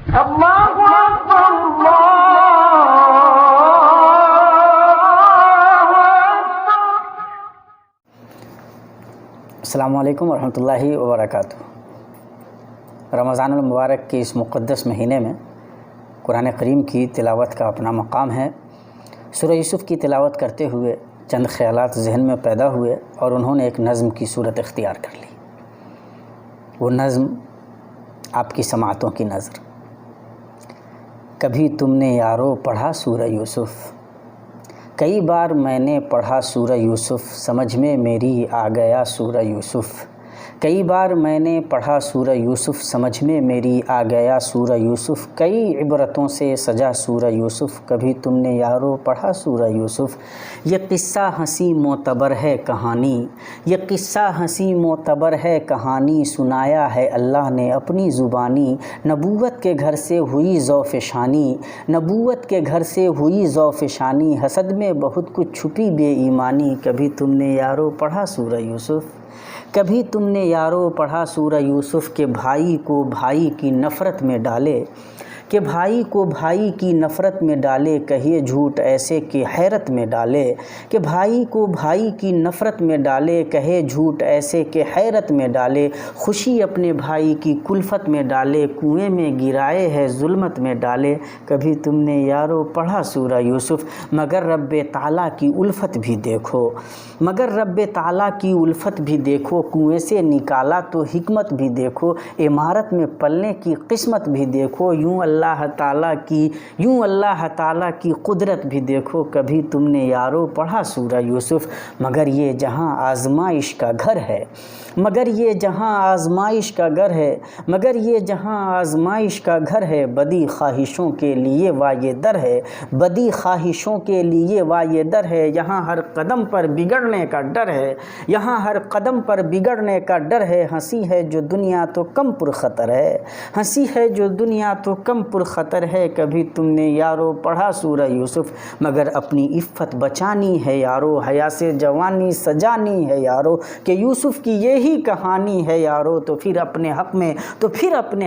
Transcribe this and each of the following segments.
اللہ اکبر السلام علیکم ورحمۃ اللہ وبرکاتہ۔ رمضان المبارک کے اس مقدس مہینے میں قرآن کریم کی تلاوت کا اپنا مقام ہے۔ سورہ یوسف کی تلاوت کرتے ہوئے چند خیالات ذہن میں پیدا ہوئے اور انہوں نے ایک نظم کی صورت اختیار کر لی۔ وہ نظم آپ کی سماعتوں کی نظر۔ کبھی تم نے یارو پڑھا سورہ یوسف، کئی بار میں نے پڑھا سورہ یوسف، سمجھ میں میری آ گیا سورہ یوسف۔ کئی بار میں نے پڑھا سورہ یوسف، سمجھ میں میری آ گیا سورہ یوسف۔ کئی عبرتوں سے سجا سورہ یوسف، کبھی تم نے یارو پڑھا سورہ یوسف۔ یہ قصہ ہنسی معتبر ہے کہانی، یہ قصہ ہنسی معتبر ہے کہانی، سنایا ہے اللہ نے اپنی زبانی۔ نبوت کے گھر سے ہوئی ذوف شانی، نبوت کے گھر سے ہوئی ذوف شانی، حسد میں بہت کچھ چھپی بے ایمانی۔ کبھی تم نے یارو پڑھا سورہ یوسف، کبھی تم نے یارو پڑھا سورہ یوسف، کہ بھائی کو بھائی کی نفرت میں ڈالے، کہ بھائی کو بھائی کی نفرت میں ڈالے، کہیے جھوٹ ایسے کہ حیرت میں ڈالے، کہ بھائی کو بھائی کی نفرت میں ڈالے، کہے جھوٹ ایسے کہ حیرت میں ڈالے، خوشی اپنے بھائی کی کلفت میں ڈالے، کنویں میں گرائے ہے ظلمت میں ڈالے۔ کبھی تم نے یارو پڑھا سورہ یوسف، مگر رب تعالیٰ کی الفت بھی دیکھو، مگر رب تعالیٰ کی الفت بھی دیکھو، کنویں سے نکالا تو حکمت بھی دیکھو، عمارت میں پلنے کی قسمت بھی دیکھو، یوں اللہ تعالیٰ کی قدرت بھی دیکھو۔ کبھی تم نے یارو پڑھا سورہ یوسف، مگر یہ جہاں آزمائش کا گھر ہے، مگر یہ جہاں آزمائش کا گھر ہے، مگر یہ جہاں آزمائش کا گھر ہے، بدی خواہشوں کے لیے وائے در ہے، بدی خواہشوں کے لیے وائے در ہے، یہاں ہر قدم پر بگڑنے کا ڈر ہے، یہاں ہر قدم پر بگڑنے کا ڈر ہے، ہنسی ہے جو دنیا تو کم پرخطر ہے، ہنسی ہے جو دنیا تو کم پرخطر ہے۔ کبھی تم نے یارو پڑھا سورہ یوسف، مگر اپنی عفت بچانی ہے یارو، حیا سے جوانی سجانی ہے یارو، کہ یوسف کی یہی کہانی ہے یارو، تو پھر اپنے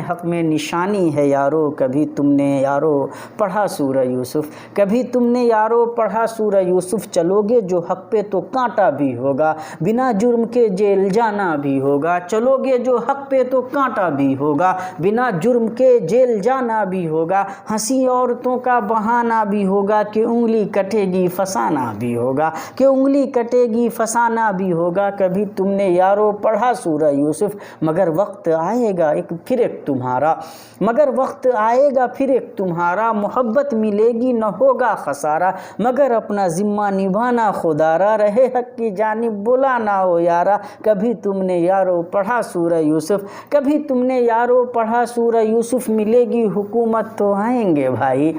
حق میں نشانی ہے یارو۔ کبھی تم نے یارو پڑھا سورہ یوسف، کبھی تم نے یارو پڑھا سورہ یوسف، چلو گے جو حق پہ تو کانٹا بھی ہوگا، بنا جرم کے جیل جانا بھی ہوگا، چلو گے جو حق پہ تو کانٹا بھی ہوگا، بنا جرم کے جیل جانا بھی ہوگا، ہنسی عورتوں کا بہانہ بھی ہوگا، کہ انگلی کٹے گی فسانہ بھی ہوگا، کہ انگلی کٹے گی فسانہ بھی ہوگا۔ کبھی تم نے یارو پڑھا سورہ یوسف، مگر وقت آئے گا پھر ایک تمہارا، مگر وقت آئے گا پھر ایک تمہارا، محبت ملے گی نہ ہوگا خسارہ، مگر اپنا ذمہ نبھانا خدارا، رہے حق کی جانب بلانا ہو یارا۔ کبھی تم نے یارو پڑھا سورہ یوسف، کبھی تم نے یارو پڑھا سورہ یوسف، ملے گی حکومت تو آئیں گے بھائی،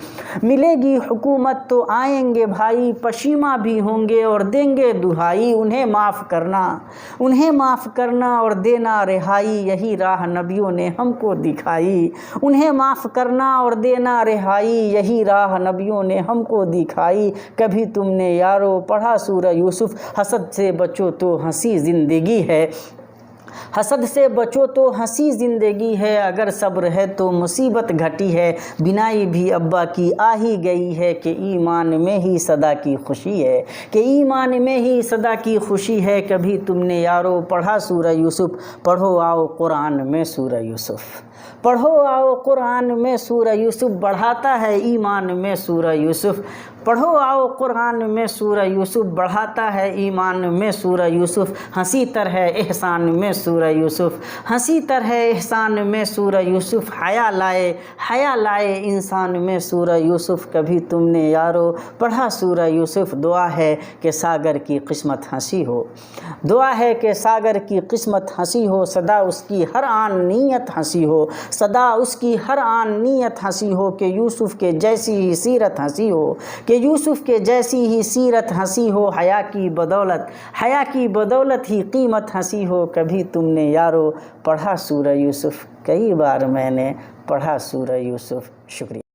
ملے گی حکومت تو آئیں گے بھائی، پشیماں بھی ہوں گے اور دیں گے دہائی، انہیں معاف کرنا اور دینا رہائی، یہی راہ نبیوں نے ہم کو دکھائی، انہیں معاف کرنا اور دینا رہائی، یہی راہ نبیوں نے ہم کو دکھائی۔ کبھی تم نے یارو پڑھا سورہ یوسف، حسد سے بچو تو ہنسی زندگی ہے، حسد سے بچو تو ہنسی زندگی ہے، اگر صبر ہے تو مصیبت گھٹی ہے، بینائی بھی ابا کی آ ہی گئی ہے، کہ ایمان میں ہی صدا کی خوشی ہے، کہ ایمان میں ہی صدا کی خوشی ہے۔ کبھی تم نے یارو پڑھا سورہ یوسف، پڑھو آؤ قرآن میں سورہ یوسف، پڑھو آؤ قرآن میں سورہ یوسف، بڑھاتا ہے ایمان میں سورہ یوسف، پڑھو آؤ قرآن میں سورہ یوسف، بڑھاتا ہے ایمان میں سورہ یوسف، ہنسی تر ہے احسان میں سورہ یوسف، ہنسی تر ہے احسان میں سورہ یوسف، حیا لائے انسان میں سورہ یوسف۔ کبھی تم نے یارو پڑھا سورہ یوسف، دعا ہے کہ ساگر کی قسمت ہنسی ہو، دعا ہے کہ ساگر کی قسمت ہنسی ہو، صدا اس کی ہر آن نیت ہنسی ہو، صدا اس کی ہر آن نیت ہنسی ہو، کہ یوسف کے جیسی ہی سیرت ہنسی ہو، کہ یوسف کے جیسی ہی سیرت ہنسی ہو، حیا کی بدولت ہی قیمت ہنسی ہو۔ کبھی تم نے یارو پڑھا سورہ یوسف، کئی بار میں نے پڑھا سورہ یوسف۔ شکریہ۔